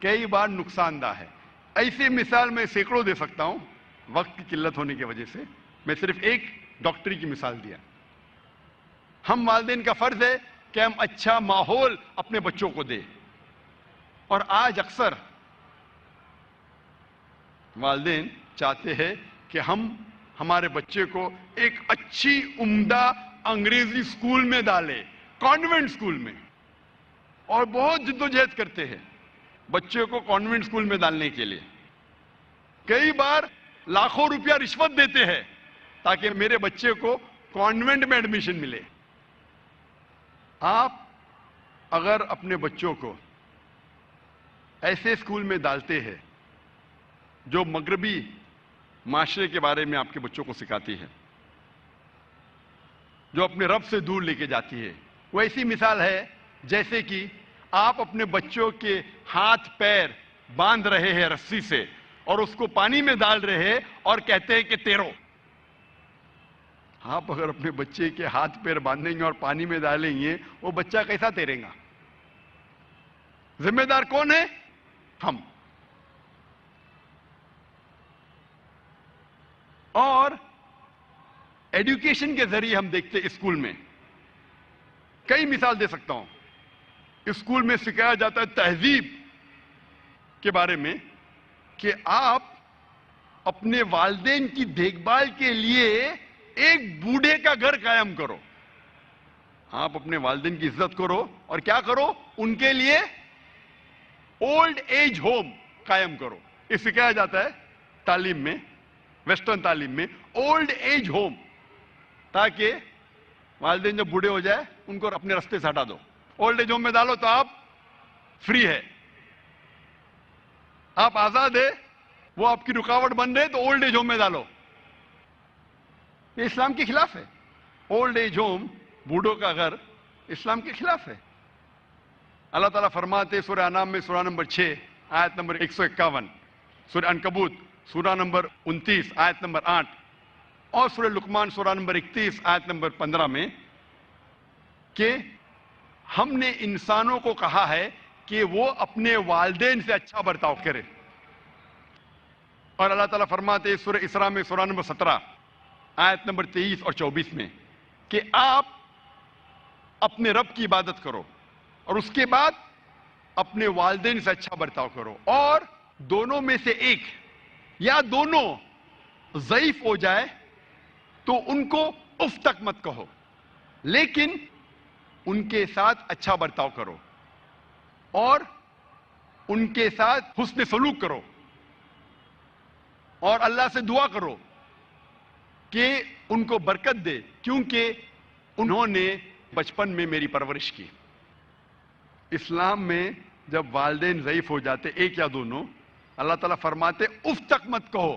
کئی بار نقصان دہ ہے. ایسی مثال میں سینکڑوں دے سکتا ہوں, وقت کی قلت ہونے کی وجہ سے میں صرف ایک ڈاکٹری کی مثال دیا. ہم والدین کا فرض ہے کہ ہم اچھا ماحول اپنے بچوں کو دیں, اور آج اکثر والدین چاہتے ہیں کہ ہم ہمارے بچے کو ایک اچھی عمدہ انگریزی اسکول میں ڈالیں, کانوینٹ اسکول میں, اور بہت جدوجہد کرتے ہیں بچے کو کانوینٹ اسکول میں ڈالنے کے لیے. کئی بار لاکھوں روپیہ رشوت دیتے ہیں تاکہ میرے بچے کو کانوینٹ میں ایڈمیشن ملے. آپ اگر اپنے بچوں کو ایسے اسکول میں ڈالتے ہیں جو مغربی معاشرے کے بارے میں آپ کے بچوں کو سکھاتی ہے, جو اپنے رب سے دور لے کے جاتی ہے, وہ ایسی مثال ہے جیسے کہ آپ اپنے بچوں کے ہاتھ پیر باندھ رہے ہیں رسی سے اور اس کو پانی میں ڈال رہے ہیں اور کہتے ہیں کہ تیرو. آپ اگر اپنے بچے کے ہاتھ پیر باندھیں گے اور پانی میں ڈالیں گے, وہ بچہ کیسا تیرے گا؟ ذمہ دار کون ہے؟ ہم. اور ایڈوکیشن کے ذریعے ہم دیکھتے اسکول میں کئی مثال دے سکتا ہوں. اسکول میں سکھایا جاتا ہے تہذیب کے بارے میں کہ آپ اپنے والدین کی دیکھ بھال کے لیے ایک بوڑھے کا گھر قائم کرو. آپ اپنے والدین کی عزت کرو اور کیا کرو؟ ان کے لیے اولڈ ایج ہوم قائم کرو. یہ سکھایا جاتا ہے تعلیم میں, ویسٹرن تعلیم میں, اولڈ ایج ہوم, تاکہ والدین جب بوڑھے ہو جائے ان کو اپنے راستے سے ہٹا دو. اولڈ ایج ہوم میں ڈالو تو آپ فری ہے, آپ آزاد ہے. وہ آپ کی رکاوٹ بن رہے تو اولڈ ایج ہوم میں ڈالو. یہ اسلام کے خلاف ہے. اولڈ ایج ہوم, بوڑھوں کا گھر, اسلام کے خلاف ہے. اللہ تعالیٰ فرماتے سورہ انعام میں سورہ نمبر 6 آیت نمبر 151, سورہ عنکبوت سورہ نمبر 29 آیت نمبر 8, اور سورہ لقمان سورہ نمبر 31 آیت نمبر 15 میں کہ ہم نے انسانوں کو کہا ہے کہ وہ اپنے والدین سے اچھا برتاؤ کرے. اور اللہ تعالیٰ فرماتے سورہ اسراء میں سورہ نمبر 17 آیت نمبر 23 اور 24 میں کہ آپ اپنے رب کی عبادت کرو اور اس کے بعد اپنے والدین سے اچھا برتاؤ کرو, اور دونوں میں سے ایک یا دونوں ضعیف ہو جائے تو ان کو اف تک مت کہو, لیکن ان کے ساتھ اچھا برتاؤ کرو اور ان کے ساتھ حسن سلوک کرو, اور اللہ سے دعا کرو کہ ان کو برکت دے, کیونکہ انہوں نے بچپن میں میری پرورش کی. اسلام میں جب والدین ضعیف ہو جاتے, ایک یا دونوں, اللہ تعالیٰ فرماتے اف تک مت کہو.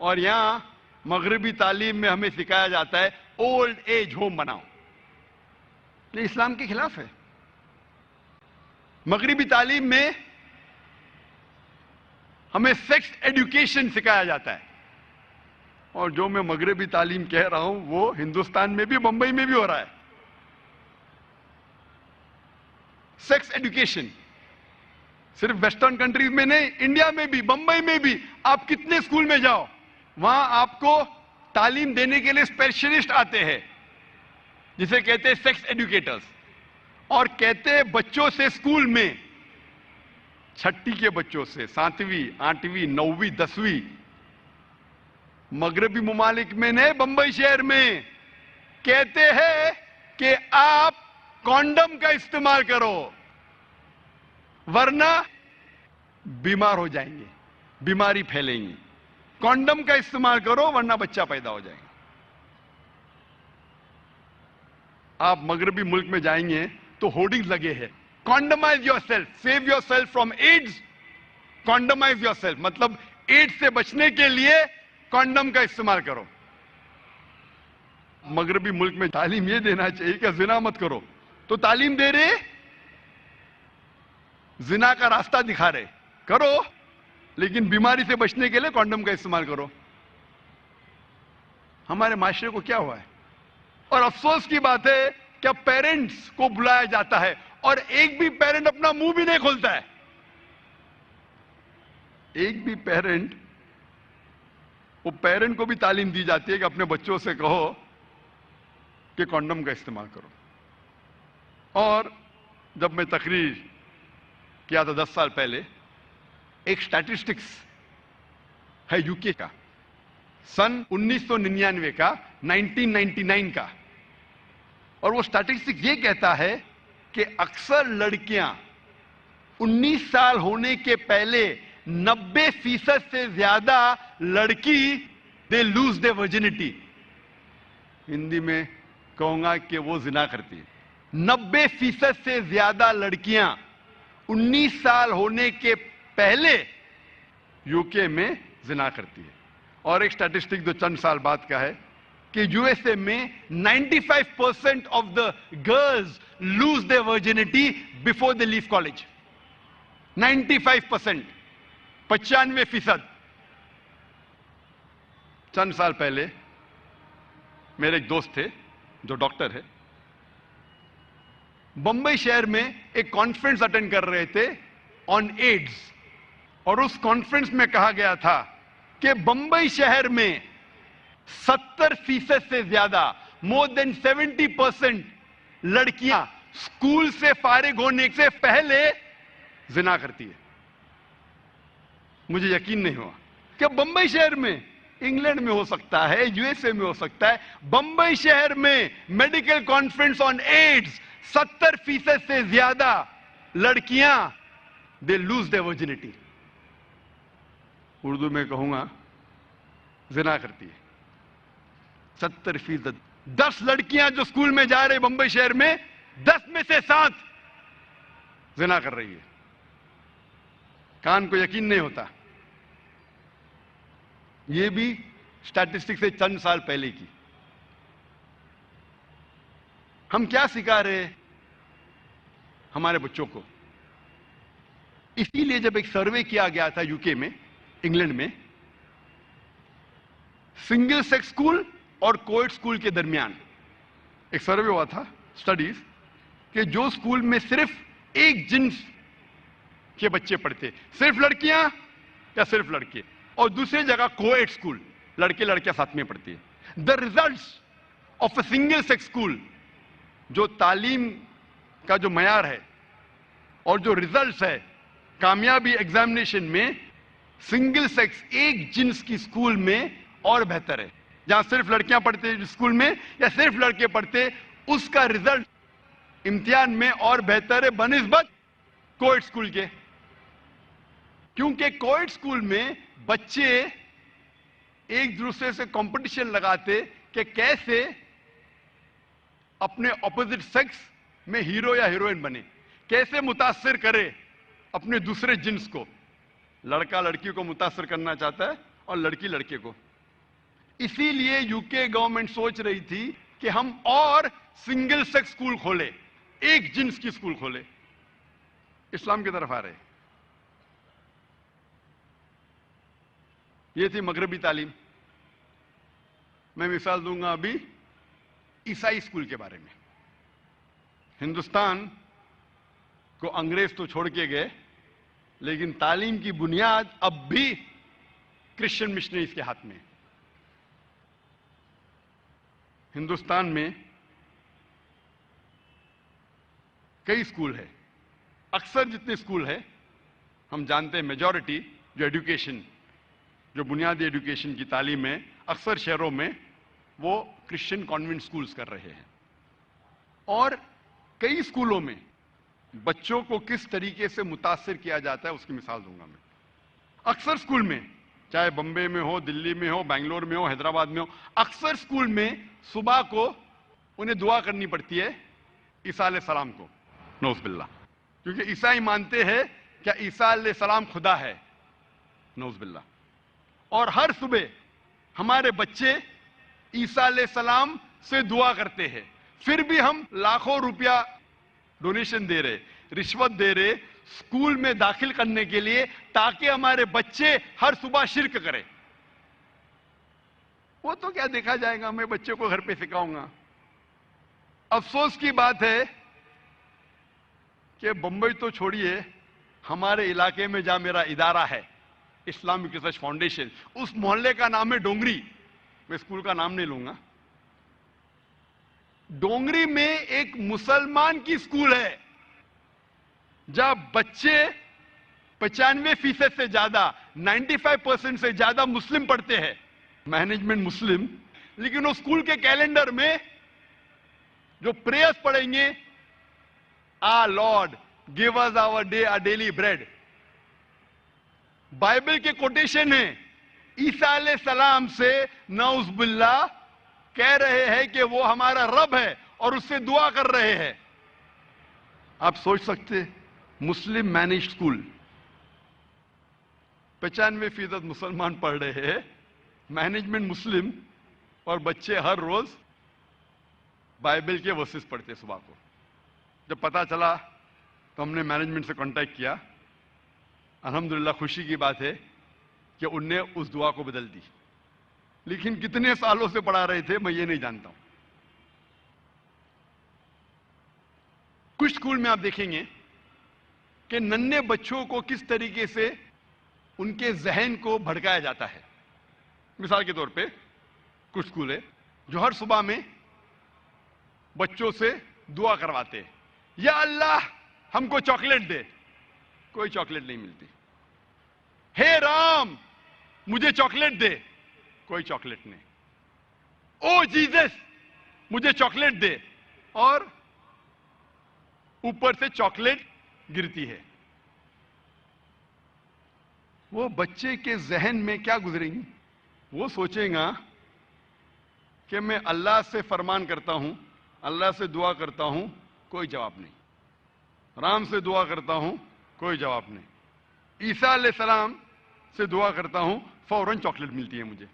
اور یہاں مغربی تعلیم میں ہمیں سکھایا جاتا ہے اولڈ ایج ہوم بناؤ. یہ اسلام کے خلاف ہے. مغربی تعلیم میں ہمیں سیکس ایڈوکیشن سکھایا جاتا ہے, اور جو میں مغربی تعلیم کہہ رہا ہوں وہ ہندوستان میں بھی, بمبئی میں بھی ہو رہا ہے. سیکس ایڈوکیشن صرف ویسٹرن کنٹریز میں نہیں, انڈیا میں بھی, بمبئی میں بھی. آپ کتنے اسکول میں جاؤ, وہاں آپ کو تعلیم دینے کے لیے اسپیشلسٹ آتے ہیں جسے کہتے ہیں سیکس ایڈوکیٹرز, اور کہتے ہیں بچوں سے اسکول میں, چھٹی کے بچوں سے, 7ویں 8ویں 9ویں 10ویں, مغربی ممالک میں نہیں, بمبئی شہر میں کہتے ہیں کہ آپ کانڈم کا استعمال کرو ورنہ بیمار ہو جائیں گے, بیماری پھیلیں گی. کانڈم کا استعمال کرو ورنہ بچہ پیدا ہو جائے گا. آپ مغربی ملک میں جائیں گے تو ہورڈنگز لگے ہیں, condomise yourself, save yourself from AIDS, condomise yourself, مطلب ایڈز سے بچنے کے لیے کانڈم کا استعمال کرو. مغربی ملک میں تعلیم یہ دینا چاہیے کہ زنا مت کرو, تو تعلیم دے رہے زنا کا راستہ دکھا رہے, کرو لیکن بیماری سے بچنے کے لیے کانڈم کا استعمال کرو. ہمارے معاشرے کو کیا ہوا ہے؟ اور افسوس کی بات ہے کہ اب پیرنٹس کو بلایا جاتا ہے اور ایک بھی پیرنٹ اپنا منہ بھی نہیں کھولتا ہے. ایک بھی پیرنٹ، وہ پیرنٹ کو بھی تعلیم دی جاتی ہے کہ اپنے بچوں سے کہو کہ کانڈم کا استعمال کرو. اور جب میں تقریر کیا تھا 10 سال پہلے، ایک سٹیٹسٹکس ہے یو کے کا، سن 1999 کا، 1999 کا، اور وہ سٹیٹسٹکس یہ کہتا ہے کہ اکثر لڑکیاں 19 سال ہونے کے پہلے 90% سے زیادہ لڑکی دے لوز دے ورجنٹی. ہندی میں کہوں گا کہ وہ زنا کرتی ہے. 90% سے زیادہ لڑکیاں 19 سال ہونے کے پہلے یو کے میں زنا کرتی ہے. اور ایک سٹیٹسٹک جو چند سال بعد کا ہے کہ یو ایس اے میں 95% of the girls lose their virginity before they leave college. 95%، 95%. چند سال پہلے میرے ایک دوست تھے جو ڈاکٹر ہے، بمبئی شہر میں ایک کانفرنس اٹینڈ کر رہے تھے آن ایڈز، اور اس کانفرنس میں کہا گیا تھا کہ بمبئی شہر میں 70% سے زیادہ، مور دین 70% لڑکیاں اسکول سے فارغ ہونے سے پہلے زنا کرتی ہے. مجھے یقین نہیں ہوا کہ بمبئی شہر میں، انگلینڈ میں ہو سکتا ہے، یو ایس اے میں ہو سکتا ہے، بمبئی شہر میں میڈیکل کانفرنس آن ایڈز 70% سے زیادہ لڑکیاں دے لوز دے ورجنٹی، اردو میں کہوں گا زنا کرتی ہے. 70%. 10 لڑکیاں جو اسکول میں جا رہے بمبئی شہر میں، 10 میں سے 7 زنا کر رہی ہے. کان کو یقین نہیں ہوتا. یہ بھی سٹیٹسٹک سے چند سال پہلے کی. ہم کیا سکھا رہے ہیں ہمارے بچوں کو؟ اسی لیے جب ایک سروے کیا گیا تھا یو کے میں، انگلینڈ میں، سنگل سیکس اسکول اور کوئڈ اسکول کے درمیان ایک سروے ہوا تھا، سٹڈیز، کہ جو اسکول میں صرف ایک جنس کے بچے پڑھتے، صرف لڑکیاں یا صرف لڑکے، اور دوسری جگہ کوئڈ اسکول، لڑکے لڑکیاں ساتھ میں پڑھتی ہے. The results of a single sex school, جو تعلیم کا جو معیار ہے اور جو ریزلٹس ہے کامیابی ایگزامینیشن میں، سنگل سیکس ایک جنس کی اسکول میں اور بہتر ہے. جہاں صرف لڑکیاں پڑھتے اسکول میں یا صرف لڑکے پڑھتے، اس کا ریزلٹ امتحان میں اور بہتر ہے بنسبت کوئڈ اسکول کے. کیونکہ کوئڈ اسکول میں بچے ایک دوسرے سے کمپٹیشن لگاتے کہ کیسے اپنے اپوزٹ سیکس میں ہیرو یا ہیروئن بنے، کیسے متاثر کرے اپنے دوسرے جنس کو. لڑکا لڑکی کو متاثر کرنا چاہتا ہے اور لڑکی لڑکے کو. اسی لیے یو کے گورنمنٹ سوچ رہی تھی کہ ہم اور سنگل سیکس اسکول کھولے، ایک جنس کی اسکول کھولے. اسلام کی طرف آ رہے. یہ تھی مغربی تعلیم. میں مثال دوں گا ابھی عیسائی اسکول کے بارے میں. ہندوستان کو انگریز تو چھوڑ کے گئے، لیکن تعلیم کی بنیاد اب بھی کرسچن مشنریز کے ہاتھ میں. ہندوستان میں کئی اسکول ہے. اکثر جتنے اسکول ہے ہم جانتے ہیں میجورٹی جو ایڈوکیشن، جو بنیادی ایڈوکیشن کی تعلیم ہے، اکثر شہروں میں وہ کرسچن کانوینٹ اسکولز کر رہے ہیں. اور کئی اسکولوں میں بچوں کو کس طریقے سے متاثر کیا جاتا ہے اس کی مثال دوں گا میں. اکثر اسکول میں، چاہے بمبے میں ہو، دلی میں ہو، بنگلور میں ہو، حیدرآباد میں ہو، اکثر اسکول میں صبح کو انہیں دعا کرنی پڑتی ہے عیسیٰ علیہ السلام کو، نعوذ باللہ. کیونکہ عیسائی مانتے ہیں کہ عیسیٰ علیہ السلام خدا ہے، نعوذ باللہ. اور ہر صبح ہمارے بچے عیسیٰ علیہ السلام سے دعا کرتے ہیں. پھر بھی ہم لاکھوں روپیہ ڈونیشن دے رہے، رشوت دے رہے اسکول میں داخل کرنے کے لیے، تاکہ ہمارے بچے ہر صبح شرک کریں. وہ تو کیا دیکھا جائے گا، میں بچے کو گھر پہ سکھاؤں گا. افسوس کی بات ہے کہ بمبئی تو چھوڑیے، ہمارے علاقے میں جہاں میرا ادارہ ہے اسلامک ریسرچ فاؤنڈیشن. اس محلے کا نام ہے ڈونگری. میں اسکول کا نام نہیں لوں گا. ڈونگری میں ایک مسلمان کی اسکول ہے جہاں بچے 95% سے زیادہ 95% سے زیادہ مسلم پڑھتے ہیں. مینجمنٹ مسلم, لیکن اس اسکول کے کیلنڈر میں جو پریئرز پڑھیں گے, O Lord give us our daily bread. Bible کے کوٹیشن ہے. عیسیٰ علیہ السلام سے نعوذ باللہ کہہ رہے ہیں کہ وہ ہمارا رب ہے اور اس سے دعا کر رہے ہیں. آپ سوچ سکتے, مسلم مینجڈ اسکول, 95% مسلمان پڑھ رہے ہیں, مینجمنٹ مسلم, اور بچے ہر روز بائبل کے ورسز پڑھتے صبح کو. جب پتا چلا تو ہم نے مینجمنٹ سے کانٹیکٹ کیا. الحمدللہ خوشی کی بات ہے کہ ان نے اس دعا کو بدل دی. لیکن کتنے سالوں سے پڑھا رہے تھے میں یہ نہیں جانتا ہوں. کچھ اسکول میں آپ دیکھیں گے کہ ننھے بچوں کو کس طریقے سے ان کے ذہن کو بھڑکایا جاتا ہے. مثال کے طور پہ کچھ اسکول ہے جو ہر صبح میں بچوں سے دعا کرواتے ہیں, یا اللہ ہم کو چاکلیٹ دے. کوئی چاکلیٹ نہیں ملتی. ہے رام مجھے چاکلیٹ دے. کوئی چاکلیٹ نہیں. او جیزس مجھے چاکلیٹ دے. اور اوپر سے چاکلیٹ گرتی ہے. وہ بچے کے ذہن میں کیا گزریں گی؟ وہ سوچیں گا کہ میں اللہ سے فرمان کرتا ہوں, اللہ سے دعا کرتا ہوں, کوئی جواب نہیں. رام سے دعا کرتا ہوں, کوئی جواب نہیں. عیسیٰ علیہ السلام سے دعا کرتا ہوں, فوراً چاکلیٹ ملتی ہے مجھے.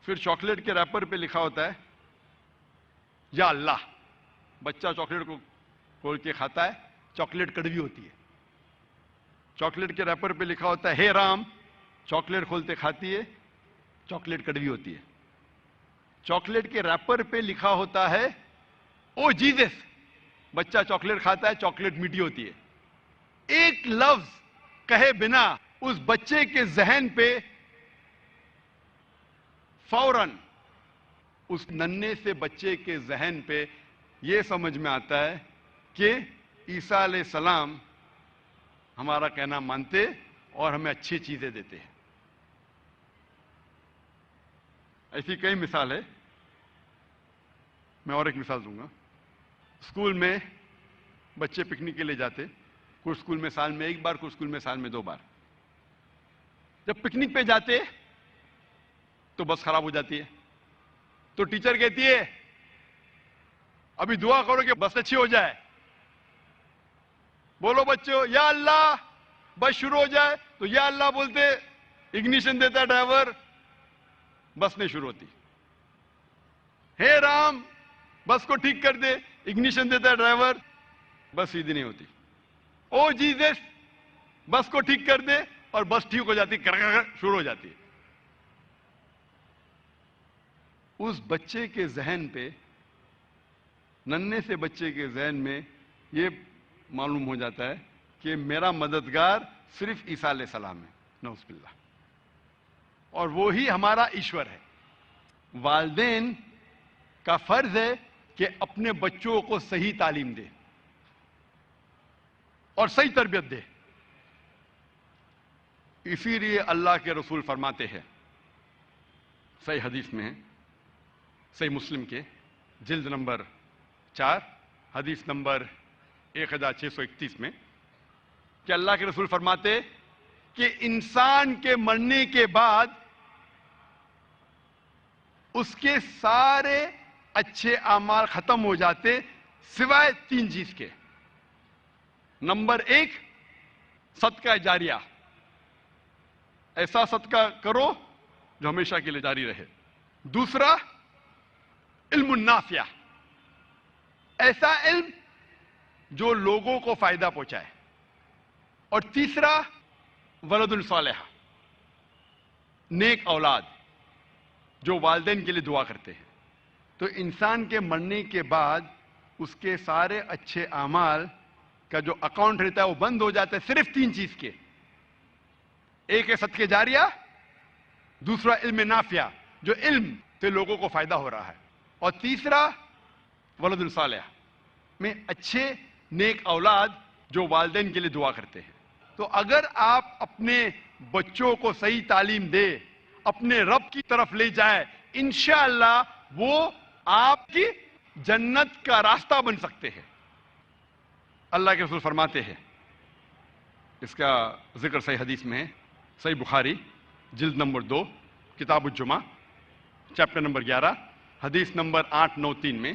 پھر چاکلیٹ کے ریپر پہ لکھا ہوتا ہے یا اللہ. بچہ چاکلیٹ کو کھول کے کھاتا ہے, چاکلیٹ کڑوی ہوتی ہے. چاکلیٹ کے ریپر پہ لکھا ہوتا ہے ہے رام. چاکلیٹ کھولتے کھاتی ہے, چاکلیٹ کڑوی ہوتی ہے. چاکلیٹ کے ریپر پہ لکھا ہوتا ہے او جیزس. بچہ چاکلیٹ کھاتا ہے, چاکلیٹ میٹھی ہوتی ہے. ایک لفظ کہے بنا اس بچے کے ذہن پہ فوراً, اس ننھے سے بچے کے ذہن پہ یہ سمجھ میں آتا ہے کہ عیسیٰ علیہ السلام ہمارا کہنا مانتے اور ہمیں اچھی چیزیں دیتے ہیں. ایسی کئی مثال ہے. میں اور ایک مثال دوں گا. اسکول میں بچے پکنک کے لیے جاتے. کچھ اسکول میں سال میں ایک بار, کچھ اسکول میں سال میں 2 بار. جب پکنک پہ جاتے تو بس خراب ہو جاتی ہے. تو ٹیچر کہتی ہے ابھی دعا کرو کہ بس اچھی ہو جائے. بولو بچوں یا اللہ بس شروع ہو جائے. تو یا اللہ بولتے, اگنیشن دیتا ہے ڈرائیور, بس نہیں شروع ہوتی. ہے رام بس کو ٹھیک کر دے, اگنیشن دیتا ہے ڈرائیور, بس سیدھی نہیں ہوتی. او جیزس بس کو ٹھیک کر دے, اور بس ٹھیک ہو جاتی, شروع ہو جاتی ہے. اس بچے کے ذہن پہ, ننھے سے بچے کے ذہن میں یہ معلوم ہو جاتا ہے کہ میرا مددگار صرف عیسیٰ علیہ السلام ہے, نعوذ باللہ, اور وہی ہمارا ایشور ہے. والدین کا فرض ہے کہ اپنے بچوں کو صحیح تعلیم دے اور صحیح تربیت دے. اسی لیے اللہ کے رسول فرماتے ہیں, صحیح حدیث میں ہے, صحیح مسلم کے جلد نمبر 4 حدیث نمبر 1631 میں, کہ اللہ کے رسول فرماتے کہ انسان کے مرنے کے بعد اس کے سارے اچھے اعمال ختم ہو جاتے سوائے 3 چیز کے. نمبر 1 صدقہ جاریہ, ایسا صدقہ کرو جو ہمیشہ کے لیے جاری رہے. دوسرا علم النافع, ایسا علم جو لوگوں کو فائدہ پہنچائے. اور تیسرا ولد صالح, نیک اولاد جو والدین کے لیے دعا کرتے ہیں. تو انسان کے مرنے کے بعد اس کے سارے اچھے اعمال کا جو اکاؤنٹ رہتا ہے وہ بند ہو جاتا ہے صرف 3 چیز کے. ایک ہے صدقے جاریہ, دوسرا علم نافع جو علم سے لوگوں کو فائدہ ہو رہا ہے, اور تیسرا ولد صالح میں اچھے نیک اولاد جو والدین کے لیے دعا کرتے ہیں. تو اگر آپ اپنے بچوں کو صحیح تعلیم دے, اپنے رب کی طرف لے جائے, انشاءاللہ وہ آپ کی جنت کا راستہ بن سکتے ہیں. اللہ کے رسول فرماتے ہیں, اس کا ذکر صحیح حدیث میں ہے, صحیح بخاری جلد نمبر 2 کتاب الجمعہ چیپٹر نمبر 11 حدیث نمبر 893 میں,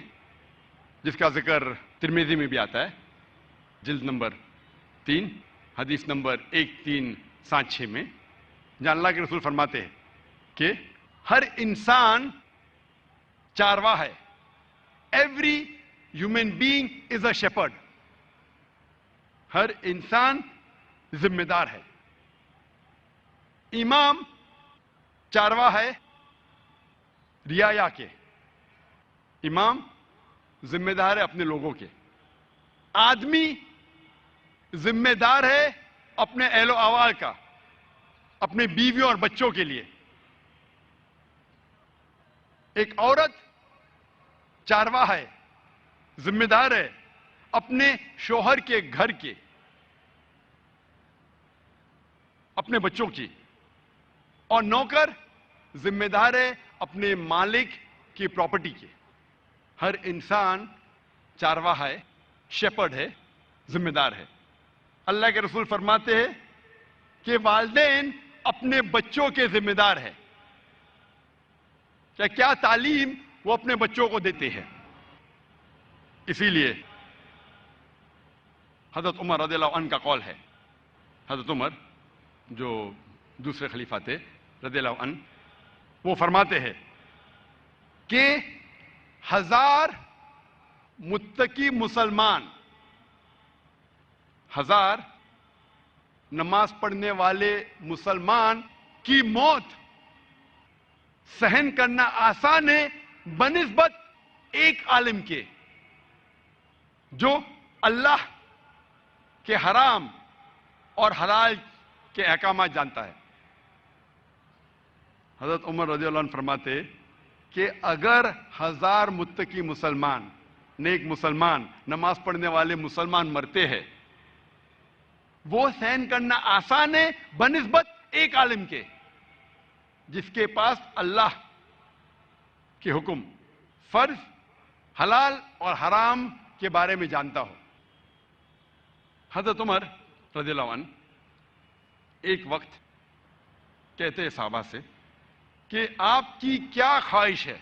جس کا ذکر ترمذی میں بھی آتا ہے جلد نمبر 3 حدیث نمبر 1376 میں, جہاں اللہ کے رسول فرماتے ہیں کہ ہر انسان چارواہ ہے. Every human being is a shepherd. ہر انسان ذمہ دار ہے. امام چارواہ ہے رعایا کے, امام ذمہ دار ہے اپنے لوگوں کے. آدمی ذمہ دار ہے اپنے اہل و عیال کا, اپنے بیویوں اور بچوں کے لیے. ایک عورت چارواہ ہے, ذمہ دار ہے اپنے شوہر کے گھر کے, اپنے بچوں کی. اور نوکر ذمہ دار ہے اپنے مالک کی پراپرٹی کے. ہر انسان چارواہ ہے, شیپرڈ ہے, ذمہ دار ہے. اللہ کے رسول فرماتے ہیں کہ والدین اپنے بچوں کے ذمہ دار ہے. کیا تعلیم وہ اپنے بچوں کو دیتے ہیں. اسی لیے حضرت عمر رضی اللہ عنہ کا قول ہے, حضرت عمر جو دوسرے خلیفہ تھے رضی اللہ عنہ, وہ فرماتے ہیں کہ 1000 متقی مسلمان, 1000 نماز پڑھنے والے مسلمان کی موت سہن کرنا آسان ہے بنسبت ایک عالم کے جو اللہ کے حرام اور حلال کے احکامات جانتا ہے. حضرت عمر رضی اللہ عنہ فرماتے کہ اگر 1000 متقی مسلمان, نیک مسلمان, نماز پڑھنے والے مسلمان مرتے ہیں, وہ سہن کرنا آسان ہے بنسبت ایک عالم کے جس کے پاس اللہ کے حکم, فرض, حلال اور حرام کے بارے میں جانتا ہو. حضرت عمر رضی اللہ عنہ ایک وقت کہتے ہیں صحابہ سے کہ آپ کی کیا خواہش ہے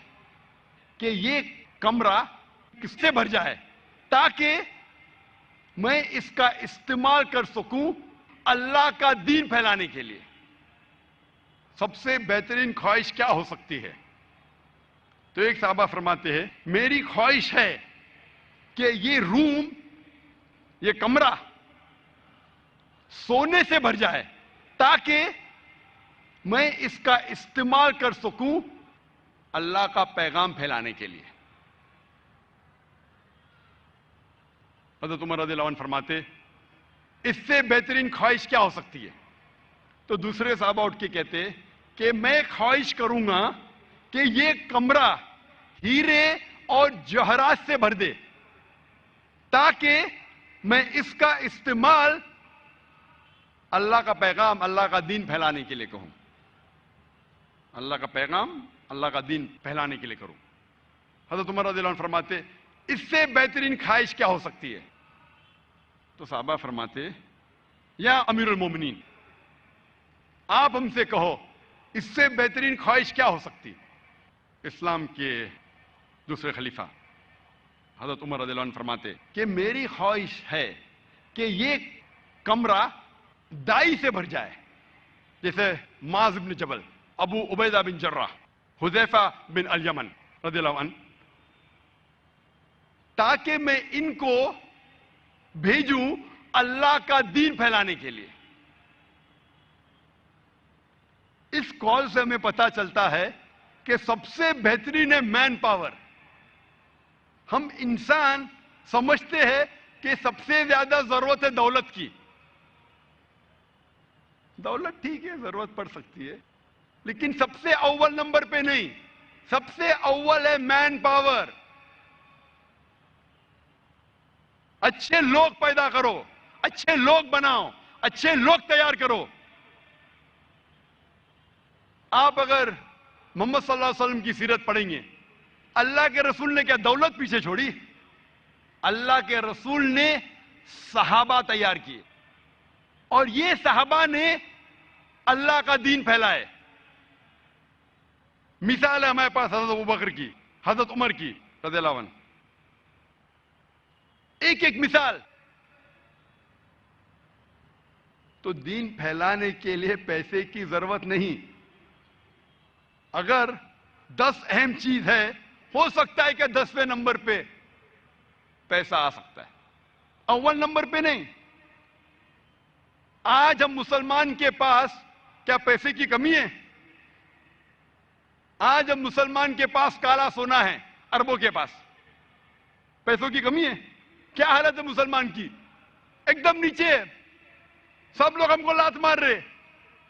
کہ یہ کمرہ کس سے بھر جائے تاکہ میں اس کا استعمال کر سکوں اللہ کا دین پھیلانے کے لیے. سب سے بہترین خواہش کیا ہو سکتی ہے؟ تو ایک صحابہ فرماتے ہیں میری خواہش ہے کہ یہ روم, یہ کمرہ سونے سے بھر جائے تاکہ میں اس کا استعمال کر سکوں اللہ کا پیغام پھیلانے کے لیے. حضرت عمر رضی اللہ عنہ فرماتے اس سے بہترین خواہش کیا ہو سکتی ہے؟ تو دوسرے صحابہ اٹھ کے کہتے کہ میں خواہش کروں گا کہ یہ کمرہ ہیرے اور جوہرات سے بھر دے تاکہ میں اس کا استعمال اللہ کا پیغام, اللہ کا دین پھیلانے کے لیے کہوں, اللہ کا پیغام, اللہ کا دین پھیلانے کے لیے کروں. حضرت عمر رضی اللہ عنہ فرماتے اس سے بہترین خواہش کیا ہو سکتی ہے؟ تو صحابہ فرماتے یا امیر المومنین, آپ ہم سے کہو اس سے بہترین خواہش کیا ہو سکتی؟ اسلام کے دوسرے خلیفہ حضرت عمر رضی اللہ عنہ فرماتے کہ میری خواہش ہے کہ یہ کمرہ دائی سے بھر جائے, جیسے معاذ بن جبل, ابو عبیدہ بن جراح, حذیفہ بن الیمن رضی اللہ عنہ, تاکہ میں ان کو بھیجوں اللہ کا دین پھیلانے کے لیے. اس کال سے ہمیں پتا چلتا ہے کہ سب سے بہترین ہے مین پاور. ہم انسان سمجھتے ہیں کہ سب سے زیادہ ضرورت ہے دولت کی. دولت ٹھیک ہے، ضرورت پڑ سکتی ہے، لیکن سب سے اول نمبر پہ نہیں. سب سے اول ہے مین پاور. اچھے لوگ پیدا کرو، اچھے لوگ بناؤ، اچھے لوگ تیار کرو. آپ اگر محمد صلی اللہ علیہ وسلم کی سیرت پڑھیں گے، اللہ کے رسول نے کیا دولت پیچھے چھوڑی؟ اللہ کے رسول نے صحابہ تیار کیے، اور یہ صحابہ نے اللہ کا دین پھیلائے. مثال ہے ہمارے پاس حضرت ابوبکر کی، حضرت عمر کی رضی اللہ عنہ. ایک ایک مثال. تو دین پھیلانے کے لیے پیسے کی ضرورت نہیں. اگر 10 اہم چیز ہے، ہو سکتا ہے کہ 10ویں نمبر پہ پیسہ آ سکتا ہے، اول نمبر پہ نہیں. آج ہم مسلمان کے پاس کیا پیسے کی کمی ہے؟ آج ہم مسلمان کے پاس کالا سونا ہے، اربوں کے پاس پیسوں کی کمی ہے. کیا حالت ہے مسلمان کی؟ ایک دم نیچے ہے. سب لوگ ہم کو لات مار رہے،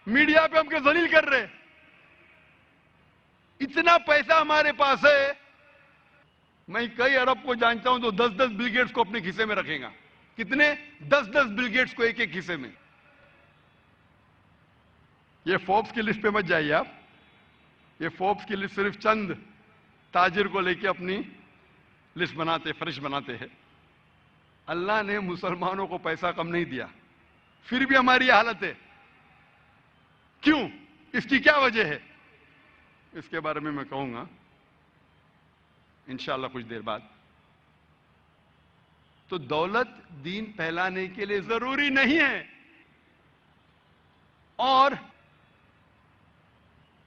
میڈیا پہ ہم کو ذلیل کر رہے. اتنا پیسہ ہمارے پاس ہے، میں کئی عرب کو جانتا ہوں تو 10 بل گیٹس کو اپنے کھیسے میں رکھیں گا. کتنے؟ 10 بل گیٹس کو ایک ایک کھیسے میں. یہ فوربس کی لسٹ پہ مت جائیے آپ. یہ فوربس کی لسٹ صرف چند تاجر کو لے کے اپنی لسٹ بناتے، فرش بناتے ہیں. اللہ نے مسلمانوں کو پیسہ کم نہیں دیا، پھر بھی ہماری یہ حالت ہے. کیوں؟ اس کی کیا وجہ ہے؟ اس کے بارے میں کہوں گا انشاءاللہ کچھ دیر بعد. تو دولت دین پھیلانے کے لیے ضروری نہیں ہے. اور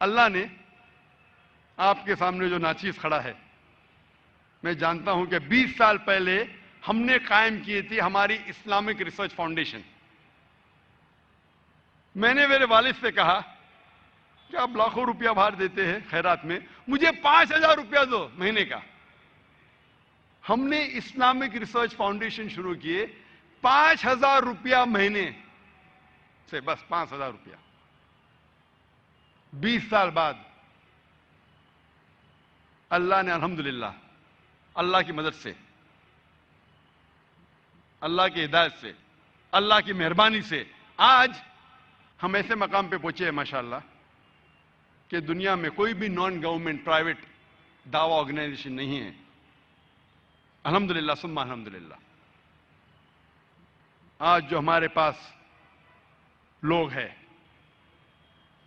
اللہ نے آپ کے سامنے جو ناچیز کھڑا ہے، میں جانتا ہوں کہ 20 سال پہلے ہم نے قائم کی تھی ہماری اسلامک ریسرچ فاؤنڈیشن. میں نے میرے والد سے کہا کہ آپ لاکھوں روپیہ باہر دیتے ہیں خیرات میں، مجھے 5000 روپیہ دو مہینے کا. ہم نے اسلامک ریسرچ فاؤنڈیشن شروع کیے 5000 روپیہ مہینے سے، بس 5000 روپیہ. 20 سال بعد اللہ نے الحمدللہ اللہ کی مدد سے، اللہ کی ہدایت سے، اللہ کی مہربانی سے آج ہم ایسے مقام پہ پہنچے ہیں ماشاءاللہ کہ دنیا میں کوئی بھی نان گورنمنٹ پرائیویٹ دعوی آرگنائزیشن نہیں ہے. الحمدللہ ثم الحمدللہ. آج جو ہمارے پاس لوگ ہیں،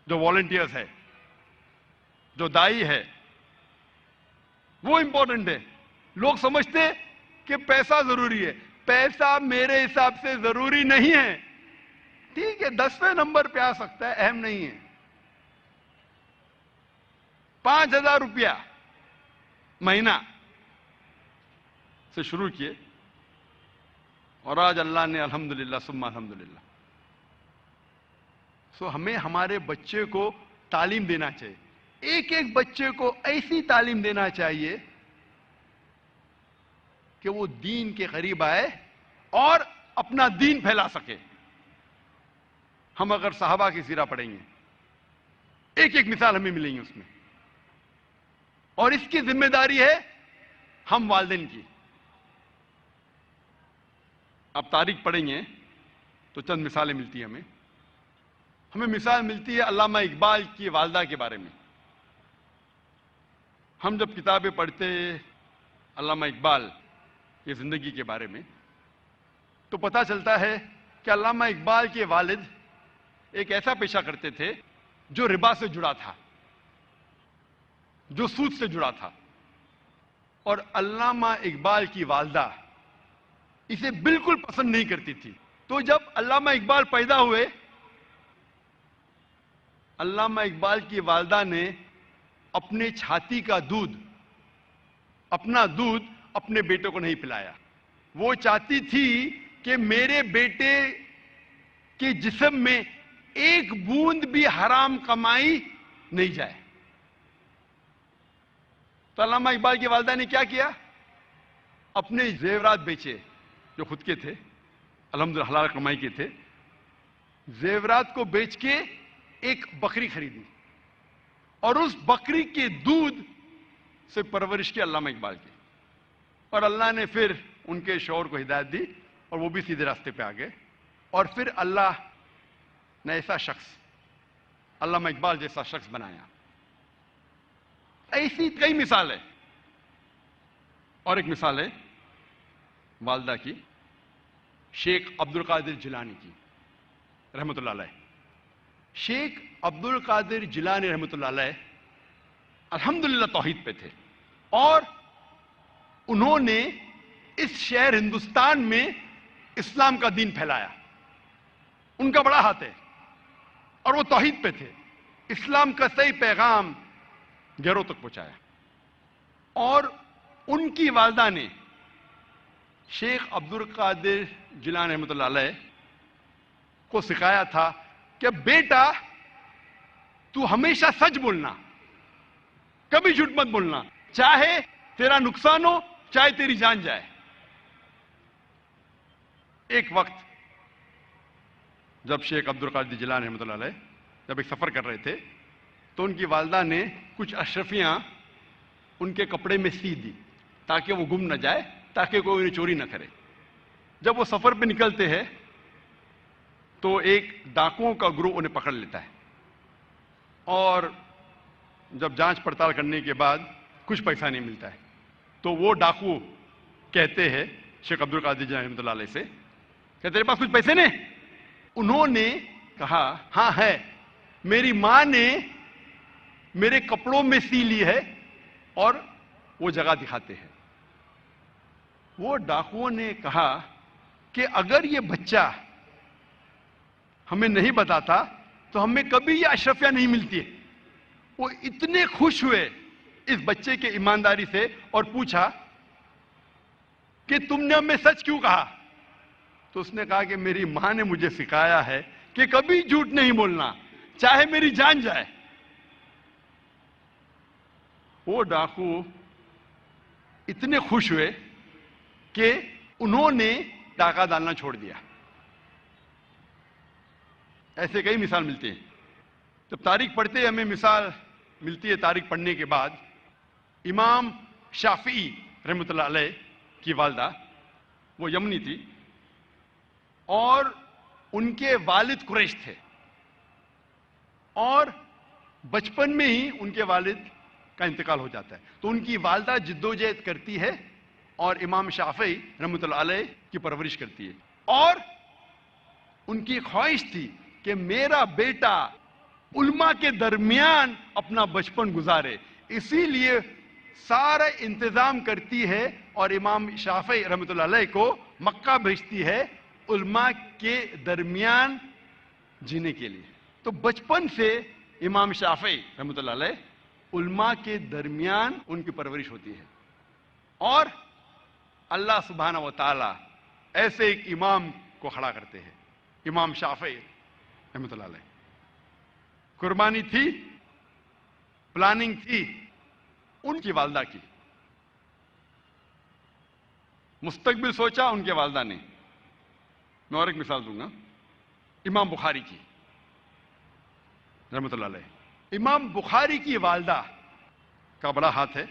جو والنٹیئرز ہے، جو دائی ہے، وہ امپورٹنٹ ہے. لوگ سمجھتے کہ پیسہ ضروری ہے. پیسہ میرے حساب سے ضروری نہیں ہے. ٹھیک ہے 10ویں نمبر پہ آ سکتا ہے، اہم نہیں ہے. 5000 روپیہ مہینہ سے شروع کیے، اور آج اللہ نے الحمدللہ ثم الحمدللہ. سو ہمیں ہمارے بچے کو تعلیم دینا چاہیے. ایک ایک بچے کو ایسی تعلیم دینا چاہیے کہ وہ دین کے قریب آئے اور اپنا دین پھیلا سکے. ہم اگر صحابہ کی سیرہ پڑھیں گے، ایک ایک مثال ہمیں ملیں گی اس میں، اور اس کی ذمہ داری ہے ہم والدین کی. اب تاریخ پڑھیں گے تو چند مثالیں ملتی ہیں ہمیں مثال ملتی ہے علامہ اقبال کی والدہ کے بارے میں. ہم جب کتابیں پڑھتے علامہ اقبال کی زندگی کے بارے میں تو پتہ چلتا ہے کہ علامہ اقبال کے والد ایک ایسا پیشہ کرتے تھے جو ربا سے جڑا تھا، جو سود سے جڑا تھا. اور علامہ اقبال کی والدہ اسے بالکل پسند نہیں کرتی تھی. تو جب علامہ اقبال پیدا ہوئے، علامہ اقبال کی والدہ نے اپنے چھاتی کا دودھ، اپنا دودھ اپنے بیٹے کو نہیں پلایا. وہ چاہتی تھی کہ میرے بیٹے کے جسم میں ایک بوند بھی حرام کمائی نہیں جائے. تو علامہ اقبال کی والدہ نے کیا کیا؟ اپنے زیورات بیچے، جو خود کے تھے، الحمدللہ حلال کمائی کے تھے، زیورات کو بیچ کے ایک بکری خریدی اور اس بکری کے دودھ سے پرورش کی علامہ اقبال کی، اور اللہ نے پھر ان کے شوہر کو ہدایت دی اور وہ بھی سیدھے راستے پہ آ گئے، اور پھر اللہ نے ایسا شخص، علامہ اقبال جیسا شخص بنایا۔ ایسی کئی مثال ہے، اور ایک مثال ہے والدہ کی، شیخ عبد القادر جیلانی کی رحمۃ اللہ علیہ۔ شیخ عبد القادر جیلانی رحمۃ اللہ علیہ الحمدللہ توحید پہ تھے، اور انہوں نے اس شہر ہندوستان میں اسلام کا دین پھیلایا، ان کا بڑا ہاتھ ہے، اور وہ توحید پہ تھے، اسلام کا صحیح پیغام گھروں تک پہنچایا۔ اور ان کی والدہ نے شیخ عبد القادر جیلانی رحمۃ اللہ علیہ کو سکھایا تھا کہ بیٹا تو ہمیشہ سچ بولنا، کبھی جھوٹ مت بولنا، چاہے تیرا نقصان ہو چاہے تیری جان جائے۔ ایک وقت جب شیخ عبد القادر جیلانی رحمۃ اللہ علیہ جب ایک سفر کر رہے تھے تو ان کی والدہ نے کچھ اشرفیاں ان کے کپڑے میں سی دی تاکہ وہ گم نہ جائے، تاکہ کوئی انہیں چوری نہ کرے۔ جب وہ سفر پہ نکلتے ہیں تو ایک ڈاکوؤں کا گروہ انہیں پکڑ لیتا ہے، اور جب جانچ پڑتال کرنے کے بعد کچھ پیسہ نہیں ملتا ہے تو وہ ڈاکو کہتے ہیں شیخ عبد القادر جیلانی رحمۃ اللہ علیہ سے کہ تیرے پاس کچھ پیسے نہیں؟ انہوں نے کہا ہاں ہے، میری ماں نے میرے کپڑوں میں سی لی ہے، اور وہ جگہ دکھاتے ہیں۔ وہ ڈاکوؤں نے کہا کہ اگر یہ بچہ ہمیں نہیں بتاتا تو ہمیں کبھی یہ اشرفیاں نہیں ملتی ہے۔ وہ اتنے خوش ہوئے اس بچے کے ایمانداری سے اور پوچھا کہ تم نے ہمیں سچ کیوں کہا؟ تو اس نے کہا کہ میری ماں نے مجھے سکھایا ہے کہ کبھی جھوٹ نہیں بولنا، چاہے میری جان جائے۔ وہ ڈاکو اتنے خوش ہوئے کہ انہوں نے ڈاکہ ڈالنا چھوڑ دیا۔ ایسے کئی مثال ملتے ہیں۔ جب تاریخ پڑھتے ہمیں مثال ملتی ہے تاریخ پڑھنے کے بعد، امام شافعی رحمۃ اللہ علیہ کی والدہ وہ یمنی تھی، اور ان کے والد قریش تھے، اور بچپن میں ہی ان کے والد کا انتقال ہو جاتا ہے، تو ان کی والدہ جدوجہد کرتی ہے اور امام شافعی رحمۃ اللہ علیہ کی پرورش کرتی ہے، اور ان کی خواہش تھی کہ میرا بیٹا علماء کے درمیان اپنا بچپن گزارے، اسی لیے سارا انتظام کرتی ہے اور امام شافعی رحمۃ اللہ علیہ کو مکہ بھیجتی ہے علماء کے درمیان جینے کے لیے۔ تو بچپن سے امام شافعی رحمۃ اللہ علیہ علماء کے درمیان ان کی پرورش ہوتی ہے، اور اللہ سبحانہ و تعالی ایسے ایک امام کو کھڑا کرتے ہیں، امام شافعی رحمۃ اللہ علیہ۔ قربانی تھی، پلاننگ تھی ان کی والدہ کی، مستقبل سوچا ان کے والدہ نے۔ میں اور ایک مثال دوں گا امام بخاری کی رحمۃ اللہ علیہ۔ امام بخاری کی والدہ کا بڑا ہاتھ ہے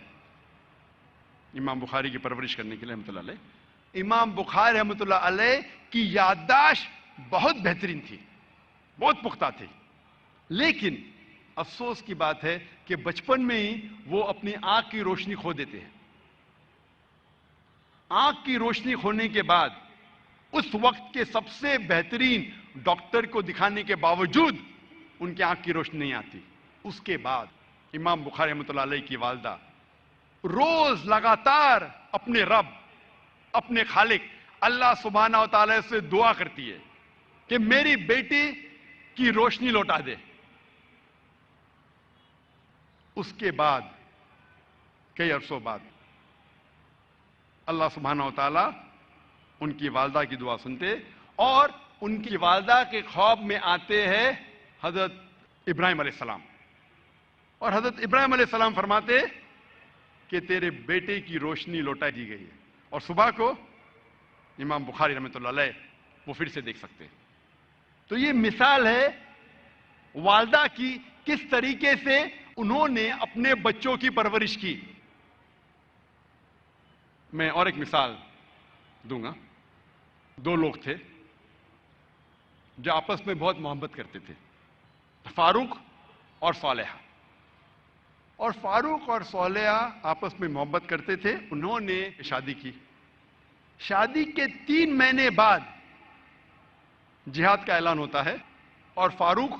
امام بخاری کی پرورش کرنے کے لیے رحمۃ اللہ علیہ۔ امام بخاری رحمۃ اللہ علیہ کی یادداشت بہت بہترین تھی، بہت پختہ تھی، لیکن افسوس کی بات ہے کہ بچپن میں ہی وہ اپنی آنکھ کی روشنی کھو دیتے ہیں۔ آنکھ کی روشنی کھونے کے بعد اس وقت کے سب سے بہترین ڈاکٹر کو دکھانے کے باوجود ان کی آنکھ کی روشنی نہیں آتی۔ اس کے بعد امام بخاری رحمۃ اللہ علیہ کی والدہ روز لگاتار اپنے رب، اپنے خالق اللہ سبحانہ و تعالی سے دعا کرتی ہے کہ میری بیٹی کی روشنی لوٹا دے۔ اس کے بعد کئی عرصوں بعد اللہ سبحانہ و تعالی ان کی والدہ کی دعا سنتے، اور ان کی والدہ کے خواب میں آتے ہیں حضرت ابراہیم علیہ السلام، اور حضرت ابراہیم علیہ السلام فرماتے کہ تیرے بیٹے کی روشنی لوٹا دی گئی ہے، اور صبح کو امام بخاری رحمۃ اللہ علیہ وہ پھر سے دیکھ سکتے ہیں۔ تو یہ مثال ہے والدہ کی، کس طریقے سے انہوں نے اپنے بچوں کی پرورش کی۔ میں اور ایک مثال دوں گا۔ دو لوگ تھے جو آپس میں بہت محبت کرتے تھے، فاروق اور صالحہ۔ اور فاروق اور صالحہ آپس میں محبت کرتے تھے، انہوں نے شادی کی۔ شادی کے 3 مہینے بعد جہاد کا اعلان ہوتا ہے اور فاروق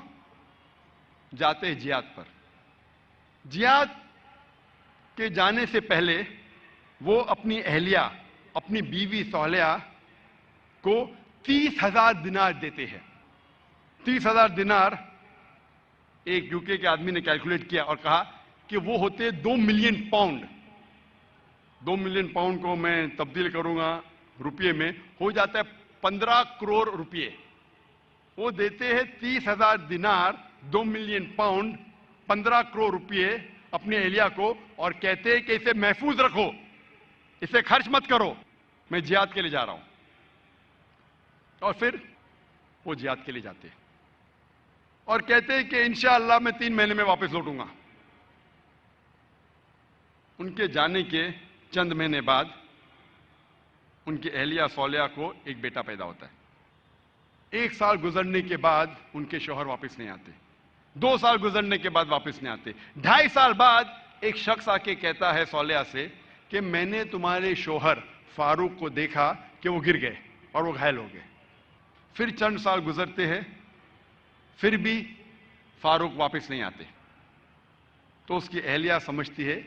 جاتے ہیں جہاد پر۔ جہاد کے جانے سے پہلے وہ اپنی اہلیہ، اپنی بیوی صالحہ کو 30,000 دینار دیتے ہیں۔ 30,000 دینار ایک یوکے کے آدمی نے کیلکولیٹ کیا اور کہا کہ وہ ہوتے 2 ملین پاؤنڈ۔ 2 ملین پاؤنڈ کو میں تبدیل کروں گا روپیے میں، ہو جاتا ہے 15 کروڑ روپیے۔ وہ دیتے ہیں 30,000 دینار، 2 ملین پاؤنڈ، 15 کروڑ روپیے اپنی اہلیہ کو، اور کہتے ہیں کہ اسے محفوظ رکھو، اسے خرچ مت کرو، میں جہاد کے لیے جا رہا ہوں۔ اور پھر وہ جہاد کے لیے جاتے ہیں اور کہتے ہیں کہ انشاءاللہ میں 3 مہینے میں واپس لوٹوں گا۔ ان کے جانے کے چند مہینے بعد ان کی اہلیہ صالحہ کو ایک بیٹا پیدا ہوتا ہے۔ 1 سال گزرنے کے بعد ان کے شوہر واپس نہیں آتے، 2 سال گزرنے کے بعد واپس نہیں آتے، 2.5 سال بعد ایک شخص آ کے کہتا ہے صالحہ سے کہ میں نے تمہارے شوہر فاروق کو دیکھا کہ وہ گر گئے اور وہ گھائل ہو گئے۔ پھر چند سال گزرتے ہیں، پھر بھی فاروق واپس نہیں آتے۔ تو اس کی اہلیہ سمجھتی ہے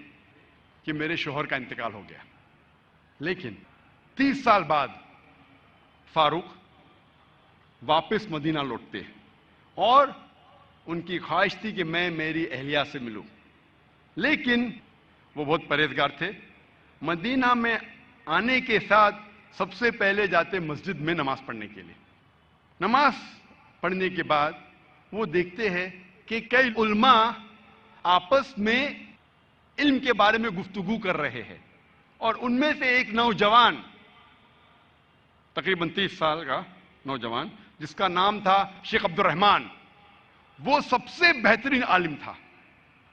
کہ میرے شوہر کا انتقال ہو گیا۔ لیکن 30 سال بعد فاروق واپس مدینہ لوٹتے ہیں اور ان کی خواہش تھی کہ میں میری اہلیہ سے ملوں، لیکن وہ بہت پرہیزگار تھے۔ مدینہ میں آنے کے ساتھ سب سے پہلے جاتے مسجد میں نماز پڑھنے کے لیے۔ نماز پڑھنے کے بعد وہ دیکھتے ہیں کہ کئی علماء آپس میں علم کے بارے میں گفتگو کر رہے ہیں، اور ان میں سے ایک نوجوان، تقریباً 30 سال کا نوجوان، جس کا نام تھا شیخ عبد الرحمن، وہ سب سے بہترین عالم تھا،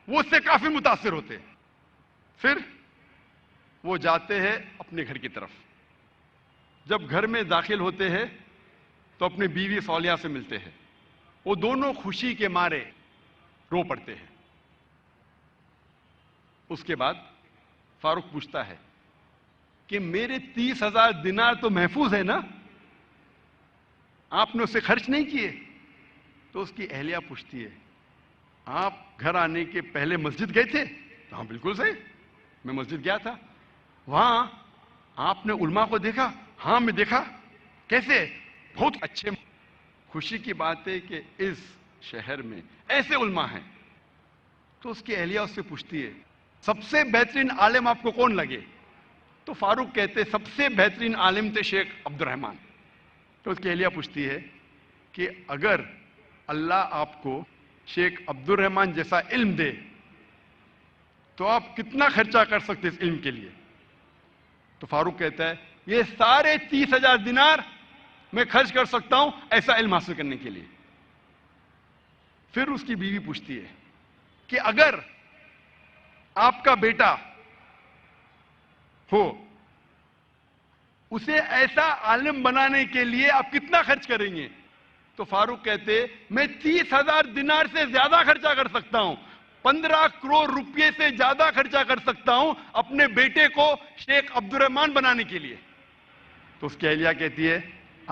وہ اس سے کافی متاثر ہوتے۔ پھر وہ جاتے ہیں اپنے گھر کی طرف۔ جب گھر میں داخل ہوتے ہیں تو اپنی بیوی صالحہ سے ملتے ہیں۔ وہ دونوں خوشی کے مارے رو پڑتے ہیں۔ اس کے بعد فاروق پوچھتا ہے کہ میرے 30,000 دینار تو محفوظ ہے نا، آپ نے اسے خرچ نہیں کیے؟ تو اس کی اہلیہ پوچھتی ہے آپ گھر آنے کے پہلے مسجد گئے تھے؟ ہاں بالکل صحیح، میں مسجد گیا تھا۔ وہاں آپ نے علماء کو دیکھا؟ ہاں میں دیکھا۔ کیسے؟ بہت اچھے۔ خوشی کی بات ہے کہ اس شہر میں ایسے علماء ہیں۔ تو اس کی اہلیہ اس سے پوچھتی ہے سب سے بہترین عالم آپ کو کون لگے؟ تو فاروق کہتے سب سے بہترین عالم تھے شیخ عبد الرحمن۔ تو اس کی اہلیہ پوچھتی ہے کہ اگر اللہ آپ کو شیخ عبد الرحمن جیسا علم دے تو آپ کتنا خرچہ کر سکتے اس علم کے لیے؟ تو فاروق کہتا ہے یہ سارے 30,000 دینار میں خرچ کر سکتا ہوں ایسا علم حاصل کرنے کے لیے۔ پھر اس کی بیوی پوچھتی ہے کہ اگر آپ کا بیٹا ہو، اسے ایسا عالم بنانے کے لیے آپ کتنا خرچ کریں گے؟ تو فاروق کہتے میں 30,000 دینار سے زیادہ خرچہ کر سکتا ہوں، 15 کروڑ روپے سے زیادہ خرچہ کر سکتا ہوں اپنے بیٹے کو شیخ عبد الرحمن بنانے کے لیے۔ تو اس کی اہلیہ کہتی ہے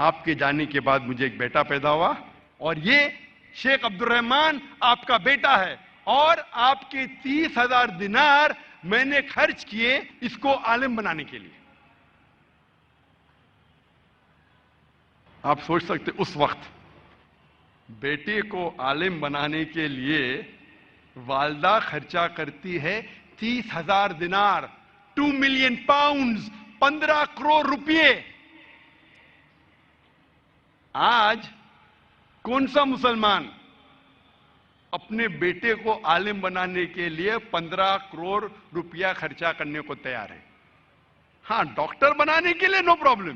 آپ کے جانے کے بعد مجھے ایک بیٹا پیدا ہوا اور یہ شیخ عبد الرحمن آپ کا بیٹا ہے، اور آپ کے 30,000 دینار میں نے خرچ کیے اس کو عالم بنانے کے لیے۔ آپ سوچ سکتے اس وقت بیٹے کو عالم بنانے کے لیے والدہ خرچہ کرتی ہے 30,000 دینار، 2 ملین پاؤنڈز، 15 کروڑ روپے۔ آج کون سا مسلمان اپنے بیٹے کو عالم بنانے کے لیے 15 کروڑ روپیہ خرچہ کرنے کو تیار ہے؟ ہاں ڈاکٹر بنانے کے لیے نو پرابلم،